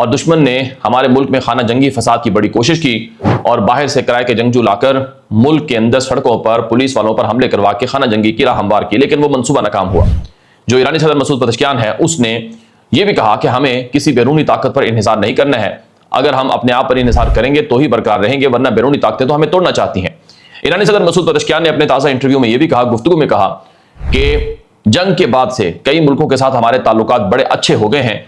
اور دشمن نے ہمارے ملک میں خانہ جنگی فساد کی بڑی کوشش کی اور باہر سے کرائے کے جنگجو لا کر ملک کے اندر سڑکوں پر پولیس والوں پر حملے کروا کے خانہ جنگی کی راہ ہموار کی، لیکن وہ منصوبہ ناکام ہوا۔ جو ایرانی صدر مسعود پزشکیان ہے اس نے یہ بھی کہا کہ ہمیں کسی بیرونی طاقت پر انحصار نہیں کرنا ہے، اگر ہم اپنے آپ پر انحصار کریں گے تو ہی برقرار رہیں گے، ورنہ بیرونی طاقتیں تو ہمیں توڑنا چاہتی ہیں۔ ایرانی صدر مسعود پزشکیان نے اپنے تازہ انٹرویو میں یہ بھی کہا، گفتگو میں کہا کہ جنگ کے بعد سے کئی ملکوں کے ساتھ ہمارے تعلقات بڑے اچھے ہو گئے ہیں،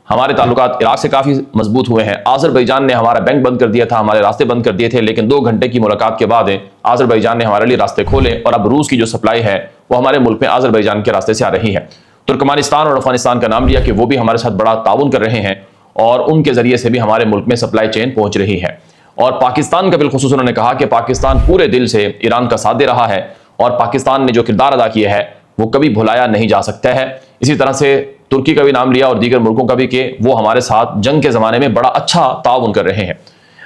ہمارے تعلقات عراق سے کافی مضبوط ہوئے ہیں، آذربائیجان نے ہمارا بینک بند کر دیا تھا، ہمارے راستے بند کر دیے تھے، لیکن 2 گھنٹے کی ملاقات کے بعد آذربائیجان نے ہمارے لیے راستے کھولے اور اب روس کی جو سپلائی ہے وہ ہمارے ملک میں آذربائیجان کے راستے سے آ رہی ہے۔ ترکمانستان اور افغانستان کا نام لیا کہ وہ بھی ہمارے ساتھ بڑا تعاون کر رہے ہیں اور ان کے ذریعے سے بھی ہمارے ملک میں سپلائی چین پہنچ رہی ہے۔ اور پاکستان کا بالخصوص انہوں نے کہا کہ پاکستان پورے دل سے ایران کا ساتھ دے رہا ہے اور پاکستان نے جو کردار ادا کیا ہے وہ کبھی بھلایا نہیں جا سکتا ہے۔ اسی طرح سے ترکی کا بھی نام لیا اور دیگر ملکوں کا بھی کہ وہ ہمارے ساتھ جنگ کے زمانے میں بڑا اچھا تعاون کر رہے ہیں۔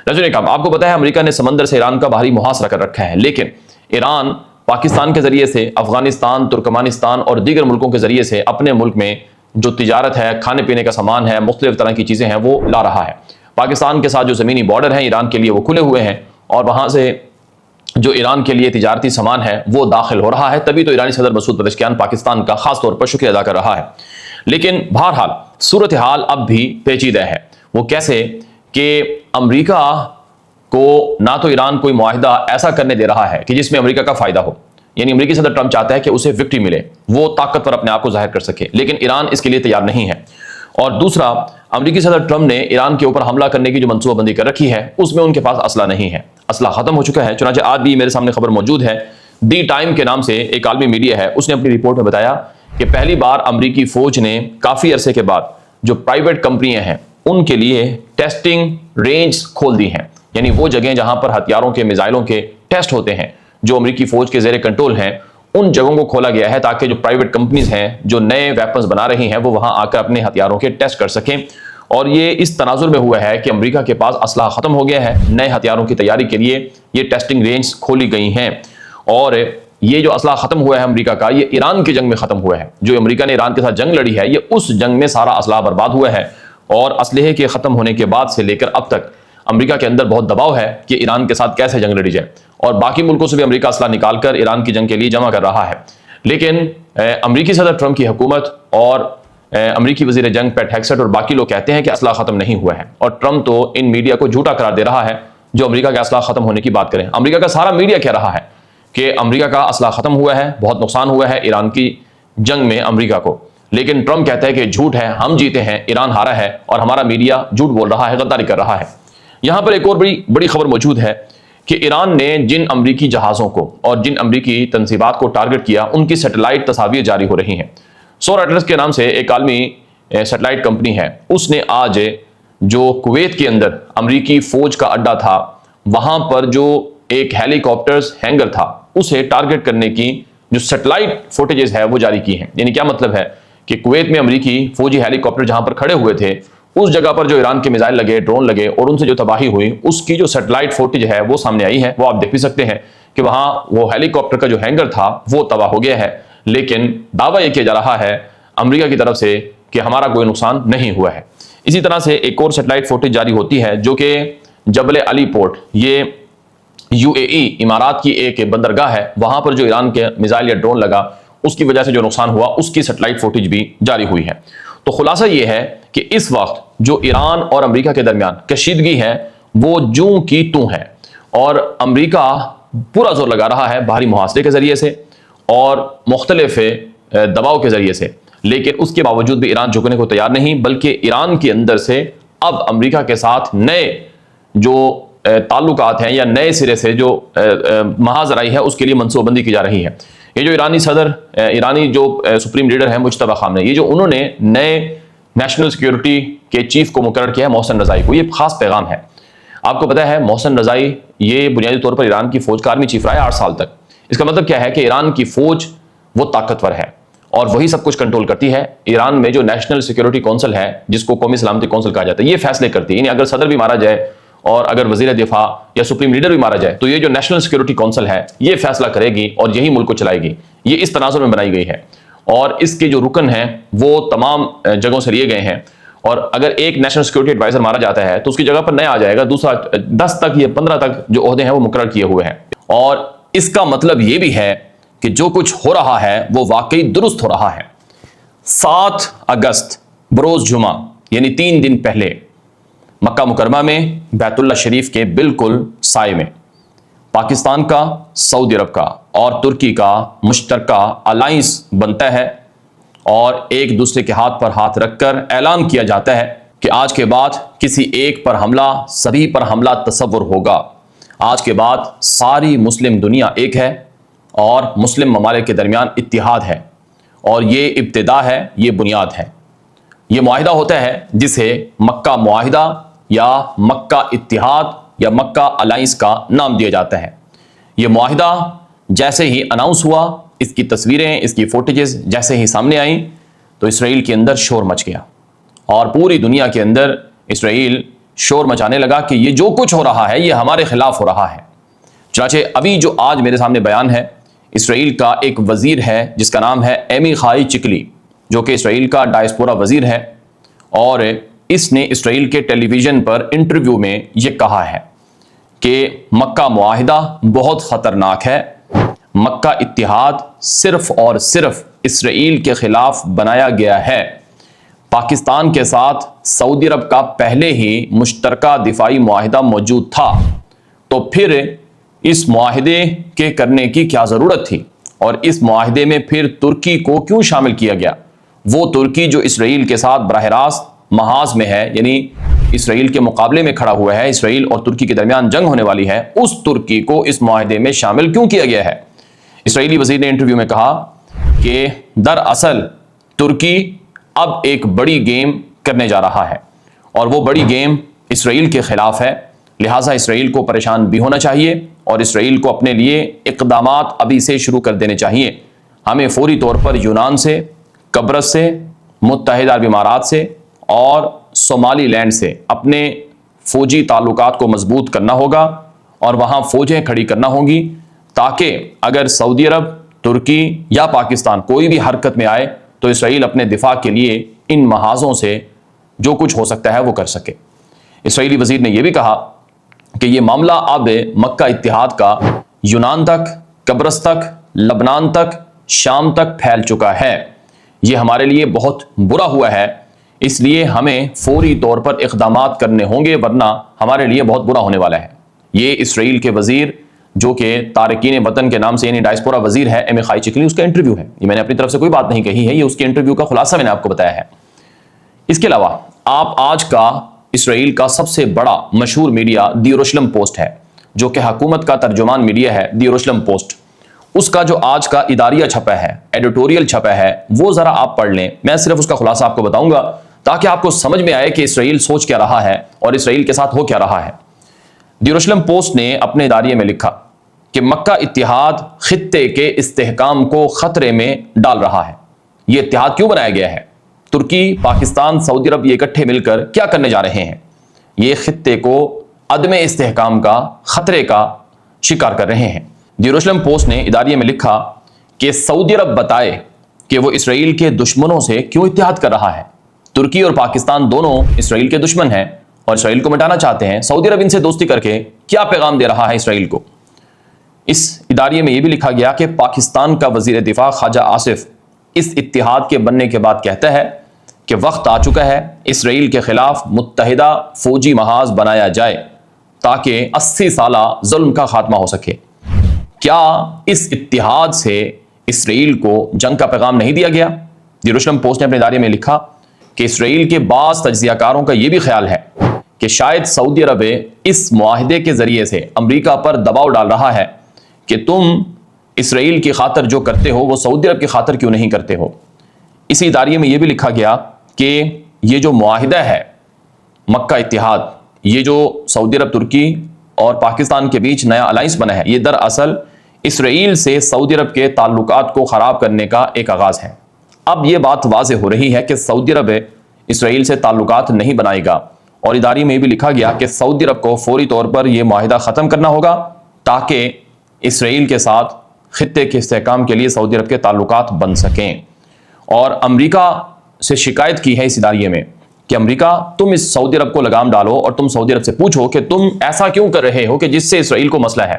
ناظرین کرام، آپ کو پتا ہے امریکہ نے سمندر سے ایران کا باہری محاصرہ کر رکھا ہے، لیکن ایران پاکستان کے ذریعے سے افغانستان، ترکمانستان اور دیگر ملکوں کے ذریعے سے اپنے ملک میں جو تجارت ہے، کھانے پینے کا سامان ہے، مختلف طرح کی چیزیں ہیں وہ لا رہا ہے۔ پاکستان کے ساتھ جو زمینی بارڈر ہیں ایران کے لیے وہ کھلے ہوئے ہیں اور وہاں سے جو ایران کے لیے تجارتی سامان ہے وہ داخل ہو رہا ہے، تبھی تو ایرانی صدر مسعود پزشکیان پاکستان کا خاص طور پر شکریہ ادا کر رہا ہے۔ لیکن بہرحال صورتحال اب بھی پیچیدہ ہے۔ وہ کیسے کہ امریکہ کو نہ تو ایران کوئی معاہدہ ایسا کرنے دے رہا ہے کہ جس میں امریکہ کا فائدہ ہو، یعنی امریکی صدر ٹرمپ چاہتا ہے کہ اسے وکٹری ملے، وہ طاقتور اپنے آپ کو ظاہر کر سکے، لیکن ایران اس کے لیے تیار نہیں ہے۔ اور دوسرا، امریکی صدر ٹرمپ نے ایران کے اوپر حملہ کرنے کی جو منصوبہ بندی کر رکھی ہے اس میں ان کے پاس اسلحہ نہیں ہے، اسلحہ ختم ہو چکا ہے۔ چنانچہ آج بھی میرے سامنے خبر موجود ہے، دی ٹائم کے نام سے ایک عالمی میڈیا ہے، اس نے اپنی رپورٹ میں بتایا کہ پہلی بار امریکی فوج نے کافی عرصے کے بعد جو پرائیویٹ کمپنیاں ہیں ان کے لیے ٹیسٹنگ رینج کھول دی ہیں، یعنی وہ جگہیں جہاں پر ہتھیاروں کے، میزائلوں کے ٹیسٹ ہوتے ہیں جو امریکی فوج کے زیر کنٹرول ہیں، ان جگہوں کو کھولا گیا ہے تاکہ جو پرائیویٹ کمپنیز ہیں جو نئے ویپنز بنا رہی ہیں وہ وہاں آ کر اپنے ہتھیاروں کے ٹیسٹ کر سکیں۔ اور یہ اس تناظر میں ہوا ہے کہ امریکہ کے پاس اسلحہ ختم ہو گیا ہے، نئے ہتھیاروں کی تیاری کے لیے یہ ٹیسٹنگ رینج کھولی گئی ہیں۔ اور یہ جو اسلحہ ختم ہوا ہے امریکہ کا، یہ ایران کی جنگ میں ختم ہوا ہے۔ جو امریکہ نے ایران کے ساتھ جنگ لڑی ہے، یہ اس جنگ میں سارا اسلحہ برباد ہوا ہے، اور اسلحے کے ختم ہونے کے بعد سے لے کر اب تک امریکہ کے اندر بہت دباؤ ہے کہ ایران کے ساتھ کیسے جنگ لڑی جائے، اور باقی ملکوں سے بھی امریکہ اسلحہ نکال کر ایران کی جنگ کے لیے جمع کر رہا ہے۔ لیکن امریکی صدر ٹرمپ کی حکومت اور امریکی وزیر جنگ پیٹ ہیگسٹ اور باقی لوگ کہتے ہیں کہ اسلحہ ختم نہیں ہوا ہے، اور ٹرمپ تو ان میڈیا کو جھوٹا قرار دے رہا ہے جو امریکہ کا اسلحہ ختم ہونے کی بات کریں۔ امریکہ کا سارا میڈیا کہہ رہا ہے کہ امریکہ کا اسلحہ ختم ہوا ہے، بہت نقصان ہوا ہے ایران کی جنگ میں امریکہ کو، لیکن ٹرمپ کہتا ہے کہ جھوٹ ہے، ہم جیتے ہیں، ایران ہارا ہے، اور ہمارا میڈیا جھوٹ بول رہا ہے، غداری کر رہا ہے۔ یہاں پر ایک اور بڑی خبر موجود ہے کہ ایران نے جن امریکی جہازوں کو اور جن امریکی تنصیبات کو ٹارگٹ کیا، ان کی سیٹلائٹ تصاویر جاری ہو رہی ہیں۔ سور ایٹلس کے نام سے ایک عالمی سیٹلائٹ کمپنی ہے، اس نے آج جو کویت کے اندر امریکی فوج کا اڈا تھا وہاں پر جو ایک ہیلی کاپٹرز ہینگر تھا اسے ٹارگٹ کرنے کی جو سیٹلائٹ فوٹیجز ہے وہ جاری کی ہیں۔ یعنی کیا مطلب ہے کہ کویت میں امریکی فوجی ہیلی کاپٹر جہاں پر کھڑے ہوئے تھے اس جگہ پر جو ایران کے میزائل لگے، ڈرون لگے اور ان سے جو تباہی ہوئی، اس کی جو سیٹلائٹ فوٹیج ہے وہ سامنے آئی ہے۔ وہ آپ دیکھ بھی سکتے ہیں کہ وہاں وہ ہیلی کاپٹر کا جو ہینگر تھا وہ تباہ ہو گیا ہے، لیکن دعویٰ یہ کیا جا رہا ہے امریکہ کی طرف سے کہ ہمارا کوئی نقصان نہیں ہوا ہے۔ اسی طرح سے ایک اور سیٹلائٹ فوٹیج جاری ہوتی ہے جو کہ جبل علی پورٹ، یہ UAE امارات کی ایک بندرگاہ ہے، وہاں پر جو ایران کے میزائل یا ڈرون لگا اس کی وجہ سے جو نقصان ہوا اس کی سیٹلائٹ فوٹیج بھی جاری ہوئی ہے۔ تو خلاصہ یہ ہے کہ اس وقت جو ایران اور امریکہ کے درمیان کشیدگی ہے وہ جوں کی توں ہے، اور امریکہ پورا زور لگا رہا ہے باہری محاصرے کے ذریعے سے اور مختلف دباؤ کے ذریعے سے، لیکن اس کے باوجود بھی ایران جھکنے کو تیار نہیں، بلکہ ایران کے اندر سے اب امریکہ کے ساتھ نئے جو تعلقات ہیں یا نئے سرے سے جو محاذ آرائی ہے اس کے لیے منصوبہ بندی کی جا رہی ہے۔ یہ جو ایرانی جو سپریم لیڈر ہیں مجتبی خامنہ، یہ جو انہوں نے نئے نیشنل سیکیورٹی کے چیف کو مقرر کیا ہے محسن رضائی کو، یہ خاص پیغام ہے۔ آپ کو پتا ہے محسن رضائی یہ بنیادی طور پر ایران کی فوج کا آرمی چیف رہا ہے 8 سال تک۔ اس کا مطلب کیا ہے کہ ایران کی فوج وہ طاقتور ہے اور وہی سب کچھ کنٹرول کرتی ہے۔ ایران میں جو نیشنل سیکیورٹی کونسل ہے جس کو قومی سلامتی کونسل کہا جاتا ہے، یہ فیصلے کرتی ہے، یعنی اگر صدر بھی مارا جائے اور اگر وزیر دفاع یا سپریم لیڈر بھی مارا جائے تو یہ جو نیشنل سیکیورٹی کونسل ہے یہ فیصلہ کرے گی اور یہی ملک کو چلائے گی۔ یہ اس تناظر میں بنائی گئی ہے اور اس کے جو رکن ہیں وہ تمام جگہوں سے لیے گئے ہیں، اور اگر ایک نیشنل سیکورٹی ایڈوائزر مارا جاتا ہے تو اس کی جگہ پر نیا آ جائے گا دوسرا، 10 تک یا 15 تک جو عہدے ہیں وہ مقرر کیے ہوئے ہیں۔ اور اس کا مطلب یہ بھی ہے کہ جو کچھ ہو رہا ہے وہ واقعی درست ہو رہا ہے۔ 7 اگست بروز جمعہ یعنی 3 دن پہلے مکہ مکرمہ میں بیت اللہ شریف کے بالکل سائے میں پاکستان کا، سعودی عرب کا اور ترکی کا مشترکہ الائنس بنتا ہے، اور ایک دوسرے کے ہاتھ پر ہاتھ رکھ کر اعلان کیا جاتا ہے کہ آج کے بعد کسی ایک پر حملہ سبھی پر حملہ تصور ہوگا۔ آج کے بعد ساری مسلم دنیا ایک ہے اور مسلم ممالک کے درمیان اتحاد ہے، اور یہ ابتدا ہے، یہ بنیاد ہے۔ یہ معاہدہ ہوتا ہے جسے مکہ معاہدہ یا مکہ اتحاد یا مکہ الائنس کا نام دیا جاتا ہے۔ یہ معاہدہ جیسے ہی اناؤنس ہوا، اس کی تصویریں، اس کی فوٹیجز جیسے ہی سامنے آئیں تو اسرائیل کے اندر شور مچ گیا، اور پوری دنیا کے اندر اسرائیل شور مچانے لگا کہ یہ جو کچھ ہو رہا ہے یہ ہمارے خلاف ہو رہا ہے۔ چنانچہ ابھی جو آج میرے سامنے بیان ہے، اسرائیل کا ایک وزیر ہے جس کا نام ہے عمیخائی چکلی، جو کہ اسرائیل کا ڈائسپورا وزیر ہے، اور اس نے اسرائیل کے ٹیلی ویژن پر انٹرویو میں یہ کہا ہے کہ مکہ معاہدہ بہت خطرناک ہے، مکہ اتحاد صرف اور صرف اسرائیل کے خلاف بنایا گیا ہے۔ پاکستان کے ساتھ سعودی عرب کا پہلے ہی مشترکہ دفاعی معاہدہ موجود تھا، تو پھر اس معاہدے کے کرنے کی کیا ضرورت تھی، اور اس معاہدے میں پھر ترکی کو کیوں شامل کیا گیا؟ وہ ترکی جو اسرائیل کے ساتھ براہ راست محاذ میں ہے، یعنی اسرائیل کے مقابلے میں کھڑا ہوا ہے، اسرائیل اور ترکی کے درمیان جنگ ہونے والی ہے، اس ترکی کو اس معاہدے میں شامل کیوں کیا گیا ہے؟ اسرائیلی وزیر نے انٹرویو میں کہا کہ دراصل ترکی اب ایک بڑی گیم کرنے جا رہا ہے، اور وہ بڑی گیم اسرائیل کے خلاف ہے، لہٰذا اسرائیل کو پریشان بھی ہونا چاہیے اور اسرائیل کو اپنے لیے اقدامات ابھی سے شروع کر دینے چاہیے۔ ہمیں فوری طور پر یونان سے، قبرص سے، متحدہ عرب امارات سے اور صومالی لینڈ سے اپنے فوجی تعلقات کو مضبوط کرنا ہوگا، اور وہاں فوجیں کھڑی کرنا ہوں گی، تاکہ اگر سعودی عرب، ترکی یا پاکستان کوئی بھی حرکت میں آئے تو اسرائیل اپنے دفاع کے لیے ان محاذوں سے جو کچھ ہو سکتا ہے وہ کر سکے۔ اسرائیلی وزیر نے یہ بھی کہا کہ یہ معاملہ اب مکہ اتحاد کا یونان تک، قبرص تک، لبنان تک، شام تک پھیل چکا ہے۔ یہ ہمارے لیے بہت برا ہوا ہے، اس لیے ہمیں فوری طور پر اقدامات کرنے ہوں گے، ورنہ ہمارے لیے بہت برا ہونے والا ہے۔ یہ اسرائیل کے وزیر جو کہ تارکین وطن کے نام سے یعنی ڈائسپورا وزیر ہے، عمیخائی چکلی، اس کا انٹرویو ہے۔ یہ میں نے اپنی طرف سے کوئی بات نہیں کہی ہے، یہ اس کے انٹرویو کا خلاصہ میں نے آپ کو بتایا ہے۔ اس کے علاوہ آپ آج کا اسرائیل کا سب سے بڑا مشہور میڈیا دی یروشلم پوسٹ ہے، جو کہ حکومت کا ترجمان میڈیا ہے، دی یروشلم پوسٹ، اس کا جو آج کا اداریہ چھپا ہے، ایڈیٹوریل چھپا ہے، وہ ذرا آپ پڑھ لیں۔ میں صرف اس کا خلاصہ آپ کو بتاؤں گا تاکہ آپ کو سمجھ میں آئے کہ اسرائیل سوچ کیا رہا ہے اور اسرائیل کے ساتھ ہو کیا رہا ہے۔ دی یروشلم پوسٹ نے اپنے اداریے میں لکھا کہ مکہ اتحاد خطے کے استحکام کو خطرے میں ڈال رہا ہے۔ یہ اتحاد کیوں بنایا گیا ہے؟ ترکی، پاکستان، سعودی عرب یہ اکٹھے مل کر کیا کرنے جا رہے ہیں؟ یہ خطے کو عدم استحکام کا، خطرے کا شکار کر رہے ہیں۔ دی یروشلم پوسٹ نے اداریے میں لکھا کہ سعودی عرب بتائے کہ وہ اسرائیل کے دشمنوں سے کیوں اتحاد کر رہا ہے۔ ترکی اور پاکستان دونوں اسرائیل کے دشمن ہیں اور اسرائیل کو مٹانا چاہتے ہیں۔ سعودی عرب ان سے دوستی کر کے کیا پیغام دے رہا ہے اسرائیل کو؟ اس اداریے میں یہ بھی لکھا گیا کہ پاکستان کا وزیر دفاع خواجہ آصف اس اتحاد کے بننے کے بعد کہتا ہے کہ وقت آ چکا ہے اسرائیل کے خلاف متحدہ فوجی محاذ بنایا جائے تاکہ 80 سالہ ظلم کا خاتمہ ہو سکے۔ کیا اس اتحاد سے اسرائیل کو جنگ کا پیغام نہیں دیا گیا؟ دی یروشلم پوسٹ نے اپنے ادارے میں لکھا کہ اسرائیل کے بعض تجزیہ کاروں کا یہ بھی خیال ہے کہ شاید سعودی عرب اس معاہدے کے ذریعے سے امریکہ پر دباؤ ڈال رہا ہے کہ تم اسرائیل کی خاطر جو کرتے ہو وہ سعودی عرب کی خاطر کیوں نہیں کرتے ہو۔ اسی اداریے میں یہ بھی لکھا گیا کہ یہ جو معاہدہ ہے مکہ اتحاد، یہ جو سعودی عرب، ترکی اور پاکستان کے بیچ نیا الائنس بنا ہے، یہ دراصل اسرائیل سے سعودی عرب کے تعلقات کو خراب کرنے کا ایک آغاز ہے۔ اب یہ بات واضح ہو رہی ہے کہ سعودی عرب اسرائیل سے تعلقات نہیں بنائے گا، اور اداریے میں بھی لکھا گیا کہ سعودی عرب کو فوری طور پر یہ معاہدہ ختم کرنا ہوگا تاکہ اسرائیل کے ساتھ خطے کے استحکام کے لیے سعودی عرب کے تعلقات بن سکیں۔ اور امریکہ سے شکایت کی ہے اس اداریے میں کہ امریکہ تم اس سعودی عرب کو لگام ڈالو اور تم سعودی عرب سے پوچھو کہ تم ایسا کیوں کر رہے ہو کہ جس سے اسرائیل کو مسئلہ ہے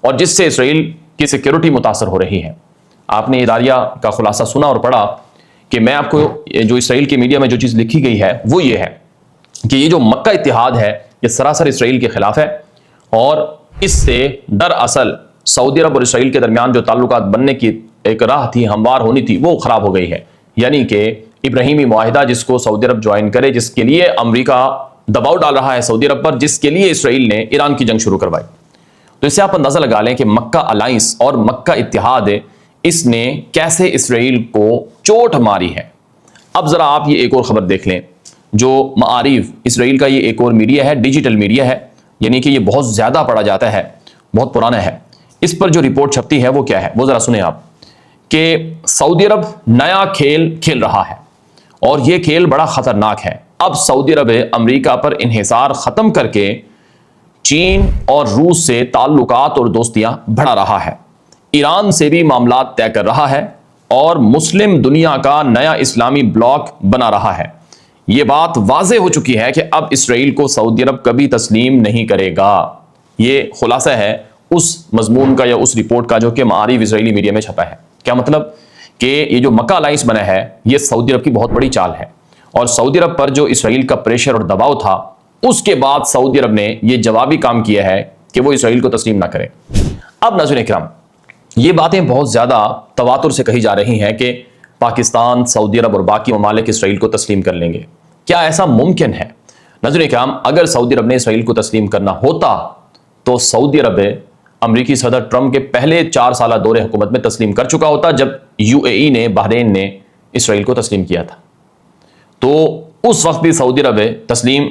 اور جس سے اسرائیل کی سیکیورٹی متاثر ہو رہی ہے۔ آپ نے اداریہ کا خلاصہ سنا اور پڑھا کہ میں آپ کو جو اسرائیل کی میڈیا میں جو چیز لکھی گئی ہے وہ یہ ہے کہ یہ جو مکہ اتحاد ہے یہ سراسر اسرائیل کے خلاف ہے، اور اس سے دراصل سعودی عرب اور اسرائیل کے درمیان جو تعلقات بننے کی ایک راہ تھی، ہموار ہونی تھی، وہ خراب ہو گئی ہے۔ یعنی کہ ابراہیمی معاہدہ جس کو سعودی عرب جوائن کرے، جس کے لیے امریکہ دباؤ ڈال رہا ہے سعودی عرب پر، جس کے لیے اسرائیل نے ایران کی جنگ شروع کروائی، تو اس سے آپ اندازہ لگا لیں کہ مکہ الائنس اور مکہ اتحاد اس نے کیسے اسرائیل کو چوٹ ماری ہے۔ اب ذرا آپ یہ ایک اور خبر دیکھ لیں، جو معارف اسرائیل کا یہ ایک اور میڈیا ہے، ڈیجیٹل میڈیا ہے، یعنی کہ یہ بہت زیادہ پڑھا جاتا ہے، بہت پرانا ہے۔ اس پر جو رپورٹ چھپتی ہے وہ کیا ہے، وہ ذرا سنیں آپ، کہ سعودی عرب نیا کھیل کھیل رہا ہے اور یہ کھیل بڑا خطرناک ہے۔ اب سعودی عرب امریکہ پر انحصار ختم کر کے چین اور روس سے تعلقات اور دوستیاں بڑھا رہا ہے، ایران سے بھی معاملات طے کر رہا ہے اور مسلم دنیا کا نیا اسلامی بلاک بنا رہا ہے۔ یہ بات واضح ہو چکی ہے کہ اب اسرائیل کو سعودی عرب کبھی تسلیم نہیں کرے گا۔ یہ خلاصہ ہے اس مضمون کا یا اس رپورٹ کا جو کہ معارف اسرائیلی میڈیا میں چھپا ہے۔ کیا مطلب کہ یہ جو مکہ الائنس بنا ہے یہ سعودی عرب کی بہت بڑی چال ہے، اور سعودی عرب پر جو اسرائیل کا پریشر اور دباؤ تھا، اس کے بعد سعودی عرب نے یہ جوابی کام کیا ہے کہ وہ اسرائیل کو تسلیم نہ کرے۔ اب ناظرین اکرام، یہ باتیں بہت زیادہ تواتر سے کہی جا رہی ہیں کہ پاکستان، سعودی عرب اور باقی ممالک اسرائیل کو تسلیم کر لیں گے۔ کیا ایسا ممکن ہے؟ ناظرین اکرام، اگر سعودی عرب نے اسرائیل کو تسلیم کرنا ہوتا تو سعودی عرب امریکی صدر ٹرمپ کے پہلے 4 سالہ دور حکومت میں تسلیم کر چکا ہوتا، جب UAE نے، بحرین نے اسرائیل کو تسلیم کیا تھا۔ تو اس وقت بھی سعودی عرب تسلیم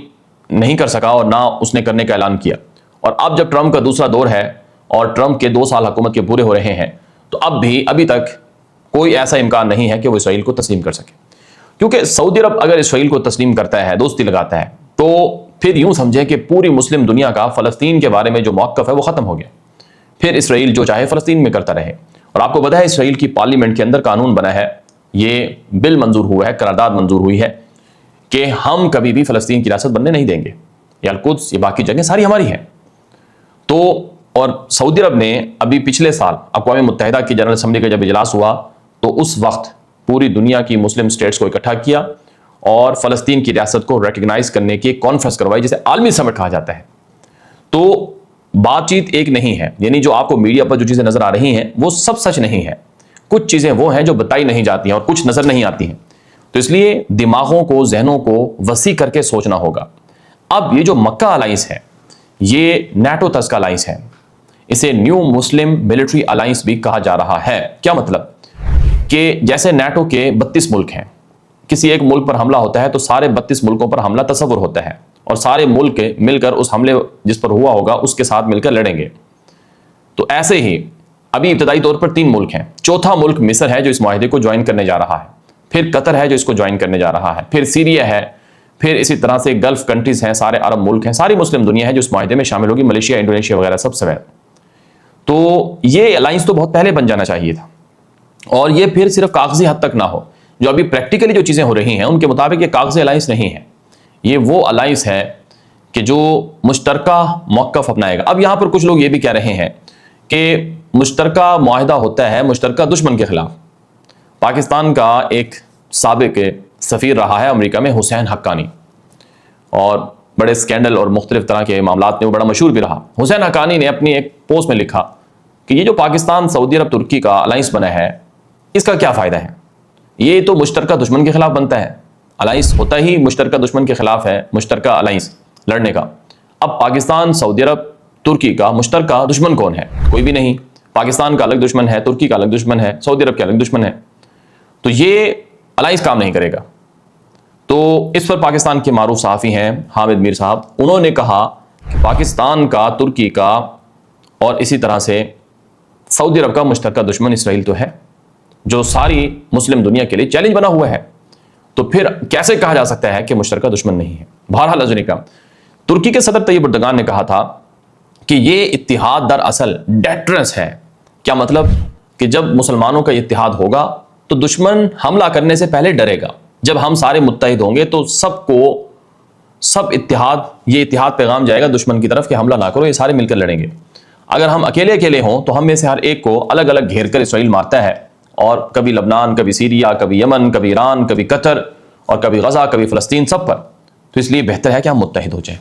نہیں کر سکا اور نہ اس نے کرنے کا اعلان کیا، اور اب جب ٹرمپ کا دوسرا دور ہے اور ٹرمپ کے 2 سال حکومت کے پورے ہو رہے ہیں، تو ابھی تک کوئی ایسا امکان نہیں ہے کہ وہ اسرائیل کو تسلیم کر سکے، کیونکہ سعودی عرب اگر اسرائیل کو تسلیم کرتا ہے، دوستی لگاتا ہے، تو پھر یوں سمجھے کہ پوری مسلم دنیا کا فلسطین کے بارے میں جو موقف ہے وہ ختم ہو گیا، پھر اسرائیل جو چاہے فلسطین میں کرتا رہے۔ اور آپ کو پتہ ہے اسرائیل کی پارلیمنٹ کے اندر قانون بنا ہے، یہ بل منظور ہوا ہے، قرارداد منظور ہوئی ہے کہ ہم کبھی بھی فلسطین کی ریاست بننے نہیں دیں گے، یا القدس، یہ باقی جگہیں ساری ہماری ہیں۔ تو اور سعودی عرب نے ابھی پچھلے سال اقوام متحدہ کی جنرل اسمبلی کا جب اجلاس ہوا تو اس وقت پوری دنیا کی مسلم سٹیٹس کو اکٹھا کیا اور فلسطین کی ریاست کو ریکگنائز کرنے کی کانفرنس کروائی، جسے عالمی سمٹ کہا جاتا ہے۔ تو بات چیت ایک نہیں ہے، یعنی جو آپ کو میڈیا پر جو چیزیں نظر آ رہی ہیں وہ سب سچ نہیں ہے، کچھ چیزیں وہ ہیں جو بتائی نہیں جاتی ہیں اور کچھ نظر نہیں آتی ہیں۔ تو اس لیے دماغوں کو، ذہنوں کو وسیع کر کے سوچنا ہوگا۔ اب یہ جو مکہ الائنس ہے یہ نیٹو طرز کا الائنس ہے، اسے نیو مسلم ملٹری الائنس بھی کہا جا رہا ہے۔ کیا مطلب؟ کہ جیسے نیٹو کے 32 ملک ہیں، کسی ایک ملک پر حملہ ہوتا ہے تو سارے 32 ملکوں پر حملہ تصور ہوتا ہے، اور سارے ملک مل کر اس حملے جس پر ہوا ہوگا اس کے ساتھ مل کر لڑیں گے۔ تو ایسے ہی ابھی ابتدائی طور پر 3 ملک ہیں، چوتھا ملک مصر ہے جو اس معاہدے کو جوائن کرنے جا رہا ہے، پھر قطر ہے جو اس کو جوائن کرنے جا رہا ہے، پھر سیریا ہے، پھر اسی طرح سے گلف کنٹریز ہیں، سارے عرب ملک ہیں، ساری مسلم دنیا ہے جو اس معاہدے میں شامل ہوگی، ملیشیا، انڈونیشیا وغیرہ سب سے۔ تو یہ الائنس تو بہت پہلے بن جانا چاہیے تھا، اور یہ پھر صرف کاغذی حد تک نہ ہو۔ جو ابھی پریکٹیکلی جو چیزیں ہو رہی ہیں ان کے مطابق یہ کاغذی الائنس نہیں ہے، یہ وہ الائنس ہے کہ جو مشترکہ موقف اپنائے گا۔ اب یہاں پر کچھ لوگ یہ بھی کہہ رہے ہیں کہ مشترکہ معاہدہ ہوتا ہے مشترکہ دشمن کے خلاف۔ پاکستان کا ایک سابق سفیر رہا ہے امریکہ میں، حسین حقانی، اور بڑے سکینڈل اور مختلف طرح کے معاملات میں وہ بڑا مشہور بھی رہا۔ حسین حقانی نے اپنی ایک پوسٹ میں لکھا کہ یہ جو پاکستان، سعودی عرب، ترکی کا الائنس بنا ہے اس کا کیا فائدہ ہے؟ یہ تو مشترکہ دشمن کے خلاف بنتا ہے، الائنس ہوتا ہی مشترکہ دشمن کے خلاف ہے، مشترکہ الائنس لڑنے کا۔ اب پاکستان، سعودی عرب، ترکی کا مشترکہ دشمن کون ہے؟ کوئی بھی نہیں۔ پاکستان کا الگ دشمن ہے، ترکی کا الگ دشمن ہے، سعودی عرب کا الگ دشمن ہے، تو یہ الائنس کام نہیں کرے گا۔ تو اس پر پاکستان کے معروف صحافی ہیں حامد میر صاحب، انہوں نے کہا کہ پاکستان کا، ترکی کا اور اسی طرح سے سعودی عرب کا مشترکہ دشمن اسرائیل تو ہے، جو ساری مسلم دنیا کے لیے چیلنج بنا ہوا ہے، تو پھر کیسے کہا جا سکتا ہے کہ مشترکہ دشمن نہیں ہے؟ بہرحال حضرین کرام، ترکی کے صدر طیب اردگان نے کہا تھا کہ یہ اتحاد دراصل ڈیٹرنس ہے۔ کیا مطلب؟ کہ جب مسلمانوں کا اتحاد ہوگا تو دشمن حملہ کرنے سے پہلے ڈرے گا، جب ہم سارے متحد ہوں گے تو سب یہ اتحاد پیغام جائے گا دشمن کی طرف کہ حملہ نہ کرو، یہ سارے مل کر لڑیں گے۔ اگر ہم اکیلے ہوں تو ہم میں سے ہر ایک کو الگ الگ گھیر کر اسرائیل مارتا ہے، اور کبھی لبنان، کبھی سیریا، کبھی یمن، کبھی ایران، کبھی قطر، اور کبھی غزہ، کبھی فلسطین، سب پر۔ تو اس لیے بہتر ہے کہ ہم متحد ہو جائیں۔